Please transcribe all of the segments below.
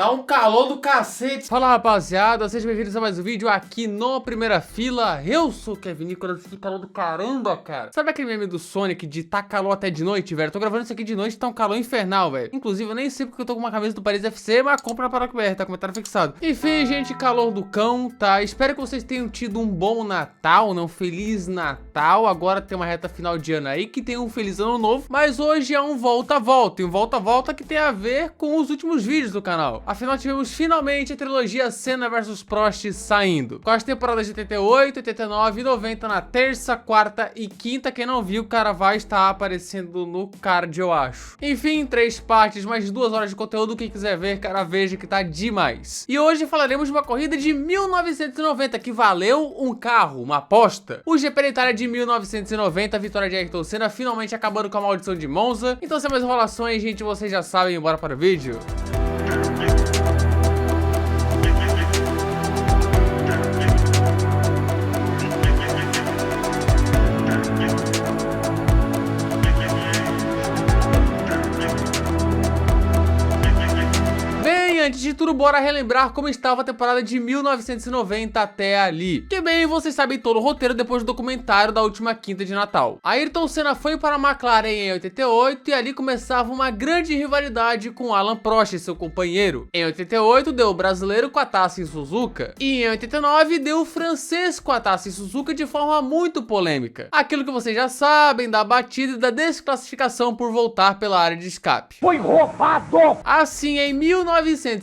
Tá um calor do cacete. Fala, rapaziada, sejam bem-vindos a mais um vídeo aqui no Primeira Fila. Eu sou o Kevin Nicolas, que calor do caramba, cara. Sabe aquele meme do Sonic de tá calor até de noite, velho? Eu tô gravando isso aqui de noite, tá um calor infernal, velho. Inclusive, eu nem sei porque eu tô com uma camisa do Paris FC, mas compra na Paracoberta, tá? Comentário fixado. Enfim, gente, calor do cão, tá? Espero que vocês tenham tido um bom Natal, né? Um Feliz Natal. Agora tem uma reta final de ano aí, que tem um Feliz Ano Novo. Mas hoje é um volta-volta. E um volta-volta que tem a ver com os últimos vídeos do canal. Afinal, tivemos finalmente a trilogia Senna vs Prost saindo. Com as temporadas de 88, 89 e 90 na terça, quarta e quinta. Quem não viu, cara, vai estar aparecendo no card, eu acho. Enfim, 3 partes, mais 2 horas de conteúdo. Quem quiser ver, cara, veja que tá demais. E hoje falaremos de uma corrida de 1990 que valeu um carro, uma aposta. O GP da Itália de 1990, a vitória de Ayrton Senna, finalmente acabando com a maldição de Monza. Então, sem mais enrolações, gente, vocês já sabem, bora para o vídeo. Antes de tudo, bora relembrar como estava a temporada de 1990 até ali. Que bem, vocês sabem todo o roteiro depois do documentário da última quinta de Natal. Ayrton Senna foi para a McLaren em 88 e ali começava uma grande rivalidade com Alain Prost e seu companheiro. Em 88 deu o brasileiro com a taça em Suzuka e em 89 deu o francês com a taça em Suzuka de forma muito polêmica. Aquilo que vocês já sabem da batida e da desclassificação por voltar pela área de escape. Foi roubado! Assim, em 1990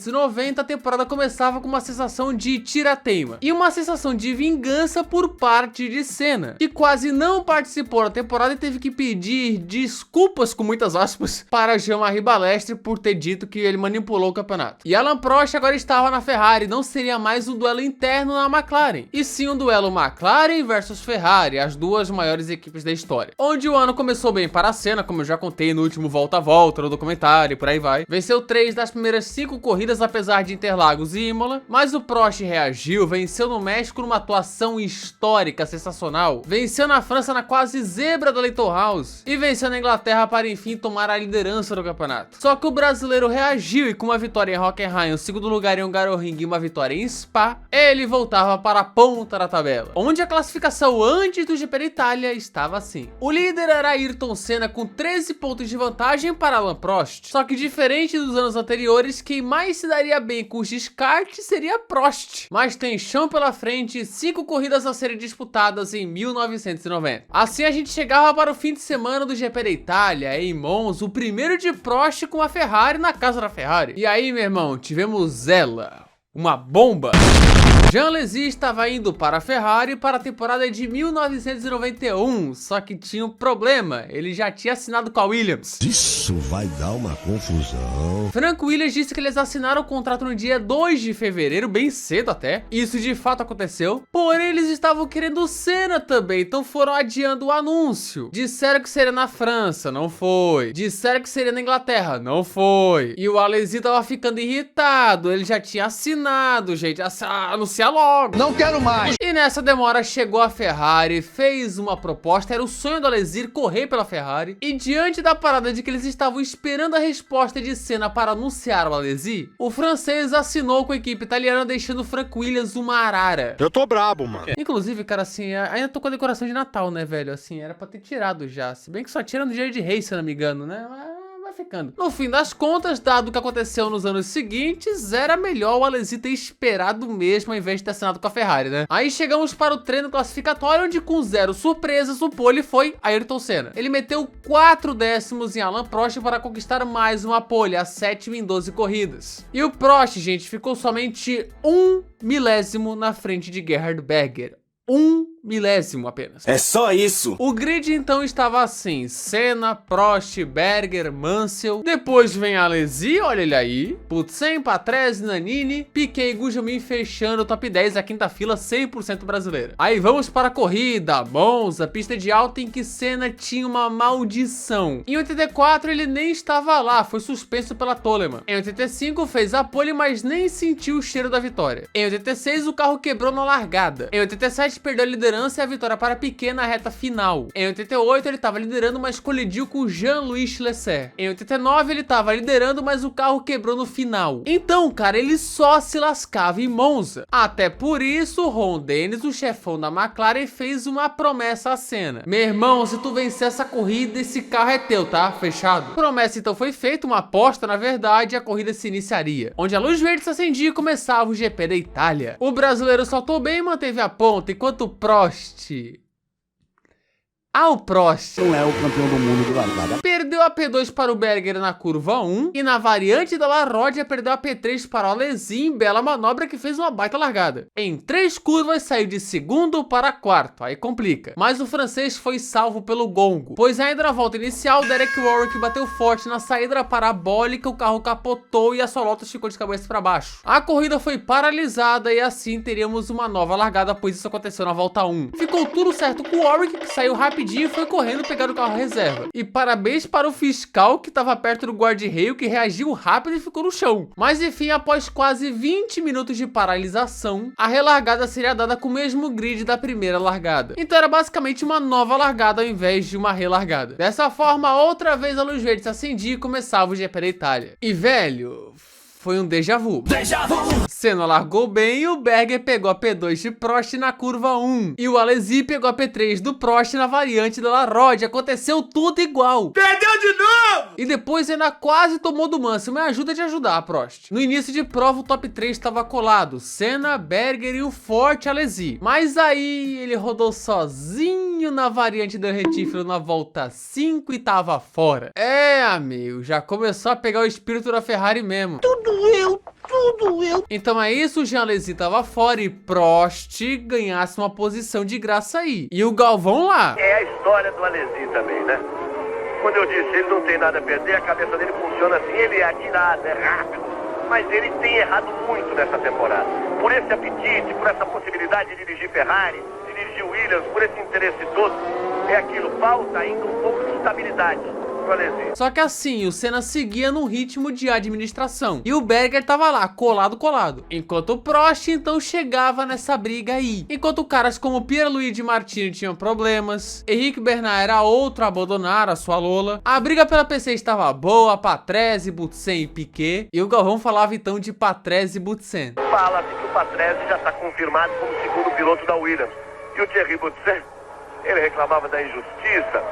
a temporada começava com uma sensação de tira-teima e uma sensação de vingança por parte de Senna, que quase não participou da temporada e teve que pedir desculpas, com muitas aspas, para Jean-Marie Balestre por ter dito que ele manipulou o campeonato. E Alain Prost agora estava na Ferrari, não seria mais um duelo interno na McLaren, e sim um duelo McLaren versus Ferrari, as duas maiores equipes da história. Onde o ano começou bem para a Senna, como eu já contei no último volta-volta, no documentário e por aí vai. Venceu 3 das primeiras 5 corridas, apesar de Interlagos e Imola, mas o Prost reagiu, venceu no México numa atuação histórica, sensacional, venceu na França na quase zebra da Leyton House e venceu na Inglaterra para enfim tomar a liderança do campeonato. Só que o brasileiro reagiu e com uma vitória em Hockenheim, um segundo lugar em Hungaroring e uma vitória em Spa, ele voltava para a ponta da tabela, onde a classificação antes do GP da Itália estava assim. O líder era Ayrton Senna com 13 pontos de vantagem para Alain Prost, só que diferente dos anos anteriores, quem mais se daria bem com os descartes seria Prost. Mas tem chão pela frente, 5 corridas a serem disputadas em 1990. Assim a gente chegava para o fim de semana do GP da Itália, em Monza, o primeiro de Prost com a Ferrari na casa da Ferrari. E aí, meu irmão, tivemos ela, uma bomba. Jean Alesi estava indo para a Ferrari para a temporada de 1991, só que tinha um problema, ele já tinha assinado com a Williams. Isso vai dar uma confusão. Frank Williams disse que eles assinaram o contrato no dia 2 de fevereiro, bem cedo até. Isso de fato aconteceu, porém eles estavam querendo o Senna também, então foram adiando o anúncio. Disseram que seria na França, não foi. Disseram que seria na Inglaterra, não foi. E o Alesi tava ficando irritado, ele já tinha assinado, gente, anunciar logo. Não quero mais. E nessa demora chegou a Ferrari, fez uma proposta, era o sonho do Alesi correr pela Ferrari. E diante da parada de que eles estavam esperando a resposta de Senna para anunciar o Alesi, o francês assinou com a equipe italiana, deixando o Frank Williams uma arara. Eu tô brabo, mano. Inclusive, cara, assim, ainda tô com a decoração de Natal, né, velho? Assim, era pra ter tirado já. Se bem que só tira no dia de Reis, se eu não me engano, né? Mas ficando. No fim das contas, dado o que aconteceu nos anos seguintes, era melhor o Alesi ter esperado mesmo ao invés de ter assinado com a Ferrari, né? Aí chegamos para o treino classificatório, onde com 0 surpresas, o pole foi Ayrton Senna. Ele meteu 4 décimos em Alain Prost para conquistar mais uma pole, a 7ª em 12 corridas. E o Prost, gente, ficou somente 1 milésimo na frente de Gerhard Berger. 1 milésimo apenas. É só isso. O grid então estava assim: Senna, Prost, Berger, Mansell. Depois vem Alesi, olha ele aí. Putsen, Patrese, Nannini, Piquet e Gugelmin fechando o top 10 da quinta fila 100% brasileira. Aí vamos para a corrida. Monza, pista de alta em que Senna tinha uma maldição. Em 84 ele nem estava lá, foi suspenso pela Toleman. Em 85 fez a pole, mas nem sentiu o cheiro da vitória. Em 86 o carro quebrou na largada. Em 87 perdeu a liderança liderança e a vitória para Piquet na reta final. Em 88 ele estava liderando, mas colidiu com Jean-Louis Leclerc. Em 89 ele estava liderando, mas o carro quebrou no final. Então, cara, ele só se lascava em Monza. Até por isso, Ron Dennis, o chefão da McLaren, fez uma promessa à Senna. Meu irmão, se tu vencer essa corrida, esse carro é teu, tá? Fechado? A promessa então foi feita, uma aposta na verdade, e a corrida se iniciaria, onde a luz verde se acendia e começava o GP da Itália. O brasileiro saltou bem e manteve a ponta, enquanto o Prost... o Prost Não é o campeão do mundo de largada. perdeu a P2 para o Berger na curva 1 e na variante da La Rodia perdeu a P3 para o Alesi em bela manobra que fez uma baita largada. Em 3 curvas saiu de segundo para quarto, aí complica. Mas o francês foi salvo pelo gongo, pois ainda na volta inicial Derek Warwick bateu forte na saída parabólica, o carro capotou e a sua Lotus ficou de cabeça para baixo. A corrida foi paralisada e assim teríamos uma nova largada, pois isso aconteceu na volta 1. Ficou tudo certo com o Warwick, que saiu rapidinho e foi correndo pegar o carro reserva. E parabéns para o fiscal que estava perto do guarda-reio, que reagiu rápido e ficou no chão. Mas enfim, após quase 20 minutos de paralisação, a relargada seria dada com o mesmo grid da primeira largada. Então era basicamente uma nova largada ao invés de uma relargada. Dessa forma, outra vez a luz verde se acendia e começava o GP da Itália. E velho... foi um déjà vu. Senna largou bem e o Berger pegou a P2 de Prost na curva 1. E o Alesi pegou a P3 do Prost na variante da La Rodia. Aconteceu tudo igual. Perdeu de novo! E depois ainda quase tomou do Mansell. Me ajuda a te ajudar, Prost. No início de prova, o top 3 estava colado. Senna, Berger e o forte Alesi. Mas aí ele rodou sozinho na variante do retífero na volta 5 e tava fora. É, amigo, já começou a pegar o espírito da Ferrari mesmo. Tudo eu. Então é isso, o Jean Alesi tava fora e Prost ganhasse uma posição de graça aí. E o Galvão lá. É a história do Alesi também, né? Quando eu disse ele não tem nada a perder, a cabeça dele funciona assim, ele é atirado, é rápido. Mas ele tem errado muito nessa temporada. Por esse apetite, por essa possibilidade de dirigir Ferrari, de dirigir Williams, por esse interesse todo, é aquilo, falta ainda um pouco de estabilidade. Só que assim, o Senna seguia num ritmo de administração e o Berger tava lá, colado, enquanto o Prost então chegava nessa briga aí. Enquanto caras como Pierluigi Martini tinham problemas, Henrique Bernard era outro a abandonar a sua Lola, a briga pela P6 estava boa, Patrese, Butsen e Piquet, e o Galvão falava então de Patrese e Butsen. Fala-se que o Patrese já está confirmado como segundo piloto da Williams, e o Thierry Butsen, ele reclamava da injustiça.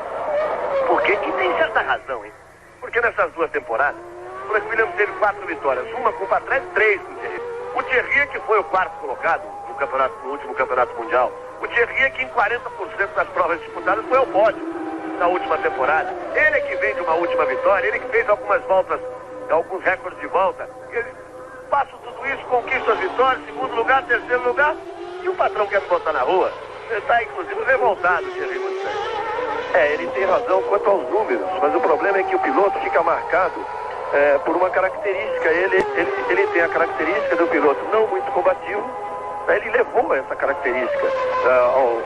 Porque que tem certa razão, hein? Porque nessas 2 temporadas, o Williams teve 4 vitórias, uma com o Patrese, 3 com o Thierry. O Thierry que foi o 4º colocado no último campeonato mundial. O Thierry que em 40% das provas disputadas foi ao pódio na última temporada. Ele é que vem de uma última vitória, ele que fez algumas voltas, alguns recordes de volta. Ele passa tudo isso, conquista as vitórias, 2º lugar, 3º lugar, e o patrão quer me botar na rua. Ele está inclusive revoltado, o Thierry Butsen. Ele tem razão quanto aos números, mas o problema é que o piloto fica marcado por uma característica. Ele tem a característica do piloto não muito combativo, ele levou essa característica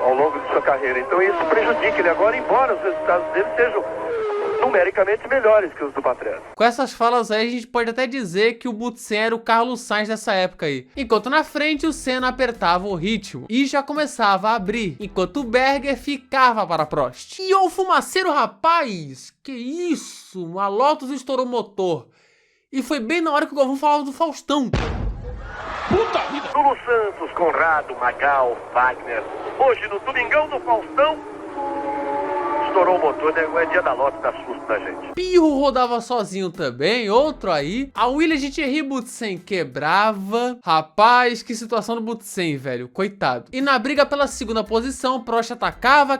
ao longo de sua carreira. Então isso prejudica ele agora, embora os resultados dele sejam numericamente melhores que os do Patrese. Com essas falas aí, a gente pode até dizer que o Butsen era o Carlos Sainz dessa época aí. Enquanto na frente o Senna apertava o ritmo e já começava a abrir, enquanto o Berger ficava para Prost. E o fumaceiro, rapaz! Que isso? A Lotus estourou o motor. E foi bem na hora que o Galvão falava do Faustão. Puta vida! Lulu Santos, Conrado, Magal, Wagner. Hoje no Domingão do Faustão, estourou o motor, né? É dia da Lotus, dá susto da gente. Pirro rodava sozinho também, outro aí. A Williams de Thierry Butsen quebrava. Rapaz, que situação do Butsen, velho. Coitado. E na briga pela 2ª posição, o Prost atacava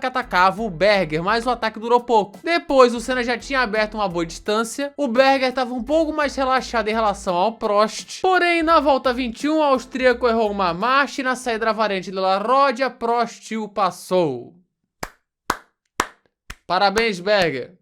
o Berger, mas o ataque durou pouco. Depois, o Senna já tinha aberto uma boa distância. O Berger estava um pouco mais relaxado em relação ao Prost. Porém, na volta 21, o austríaco errou uma marcha e na saída da variante da La Rodia, Prost o passou. Parabéns, Berger.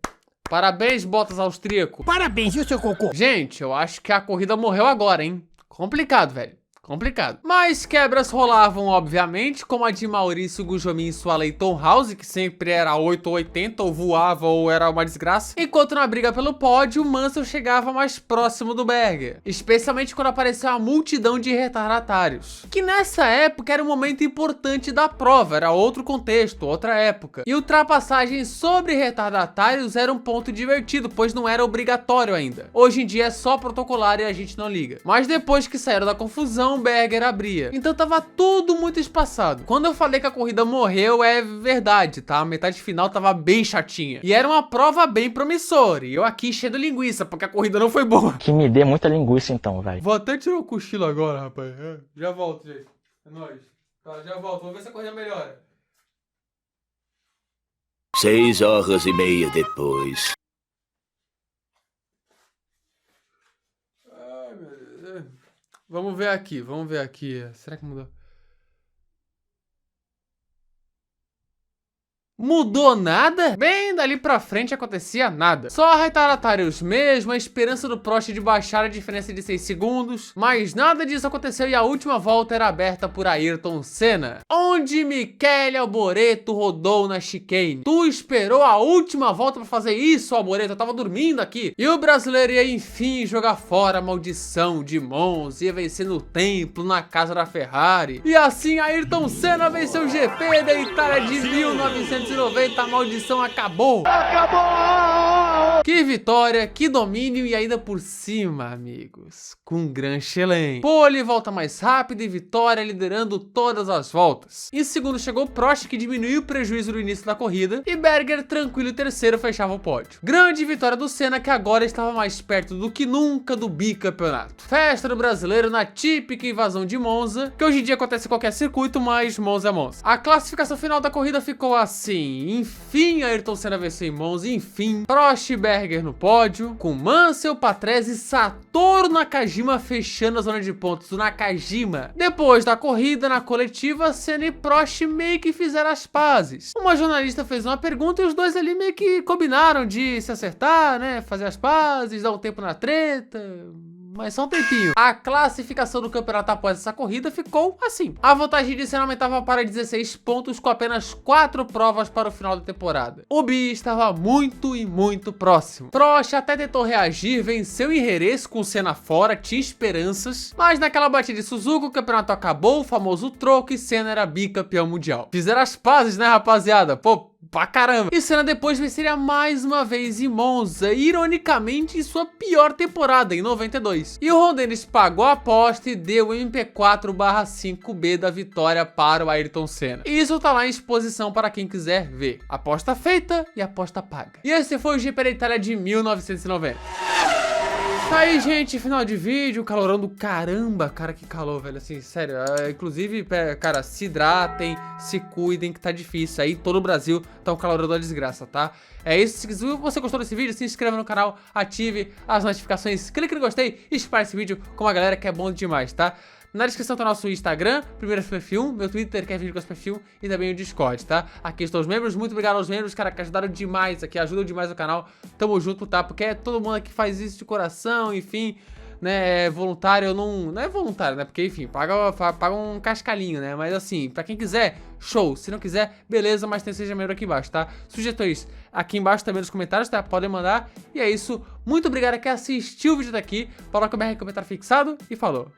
Parabéns, Bottas austríaco. Parabéns, viu, seu cocô? Gente, eu acho que a corrida morreu agora, hein? Complicado, velho. complicado. Mas quebras rolavam, obviamente, como a de Maurício Gujomin em sua Leighton House, que sempre era 8 ou 80, ou voava ou era uma desgraça. Enquanto na briga pelo pódio, Mansell chegava mais próximo do Berger, especialmente quando apareceu a multidão de retardatários, que nessa época era um momento importante da prova, era outro contexto, outra época. E ultrapassagem sobre retardatários era um ponto divertido, pois não era obrigatório ainda. Hoje em dia é só protocolar e a gente não liga. Mas depois que saíram da confusão, Berger abria. Então tava tudo muito espaçado. Quando eu falei que a corrida morreu, é verdade, tá? A metade final tava bem chatinha. E era uma prova bem promissora. E eu aqui cheio de linguiça, porque a corrida não foi boa. Que me dê muita linguiça então, velho. Vou até tirar o cochilo agora, rapaz. Já volto, gente. É nóis. Tá, já volto. Vamos ver se a corrida melhora. 6h30 depois. Ai, meu Deus. Vamos ver aqui. Será que mudou? Mudou nada? Bem, dali pra frente acontecia nada. Só retardatários mesmo, a esperança do Prost de baixar a diferença de 6 segundos, mas nada disso aconteceu e a última volta era aberta por Ayrton Senna, onde Michele Alboreto rodou na chicane. Tu esperou a última volta pra fazer isso, Alboreto? Eu tava dormindo aqui. E o brasileiro ia enfim jogar fora a maldição de Monza, ia vencer no templo, na casa da Ferrari. E assim Ayrton Senna venceu o GP da Itália de 1990, a maldição acabou! Acabou! Que vitória, que domínio e ainda por cima, amigos, com Grand Chelem. Pole, volta mais rápida e vitória liderando todas as voltas. Em segundo chegou Prost, que diminuiu o prejuízo no início da corrida, e Berger, tranquilo, em terceiro, fechava o pódio. Grande vitória do Senna, que agora estava mais perto do que nunca do bicampeonato. Festa do brasileiro na típica invasão de Monza, que hoje em dia acontece em qualquer circuito, mas Monza é Monza. A classificação final da corrida ficou assim. Enfim, Ayrton Senna venceu em Monza, enfim. Prost e Berger no pódio, com Mansell, Patrese e Satoru Nakajima fechando a zona de pontos do Nakajima. Depois da corrida, na coletiva, Senna e Prost meio que fizeram as pazes. Uma jornalista fez uma pergunta e os dois ali meio que combinaram de se acertar, né? Fazer as pazes, dar um tempo na treta... mas só um tempinho. A classificação do campeonato após essa corrida ficou assim. A vantagem de Senna aumentava para 16 pontos com apenas 4 provas para o final da temporada. O bi estava muito e muito próximo. Prost até tentou reagir, venceu em Jerez com Senna fora, tinha esperanças, mas naquela batida de Suzuka o campeonato acabou, o famoso troco, e Senna era bicampeão mundial. Fizeram as pazes, né, rapaziada? Pô, pra caramba. E Senna depois venceria mais uma vez em Monza, ironicamente em sua pior temporada, em 92. E o Ron Dennis pagou a aposta e deu o MP4/5B da vitória para o Ayrton Senna. E isso tá lá em exposição para quem quiser ver. Aposta feita e aposta paga. E esse foi o GP da Itália de 1990. Tá aí, gente, final de vídeo, calorão do caramba, cara, que calor, velho, assim, sério, inclusive, cara, se hidratem, se cuidem, que tá difícil, aí todo o Brasil tá um calorão da desgraça, tá? É isso, se você gostou desse vídeo, se inscreva no canal, ative as notificações, clique no gostei e espalhe esse vídeo com uma galera que é bom demais, tá? Na descrição tá o nosso Instagram, primeiro SPF1, meu Twitter, que é vídeo com SPF1, e também o Discord, tá? Aqui estão os membros, muito obrigado aos membros, cara, que ajudaram demais aqui, ajudam demais o canal. Tamo junto, tá? Porque é todo mundo aqui faz isso de coração, enfim, né? É voluntário, não é voluntário, né? Porque, enfim, paga um cascalhinho, né? Mas assim, pra quem quiser, show. Se não quiser, beleza, mas tem seja membro aqui embaixo, tá? Sugestões aqui embaixo também nos comentários, tá? Podem mandar. E é isso. Muito obrigado a quem assistiu o vídeo até aqui. Coloca o BR comentário fixado e falou.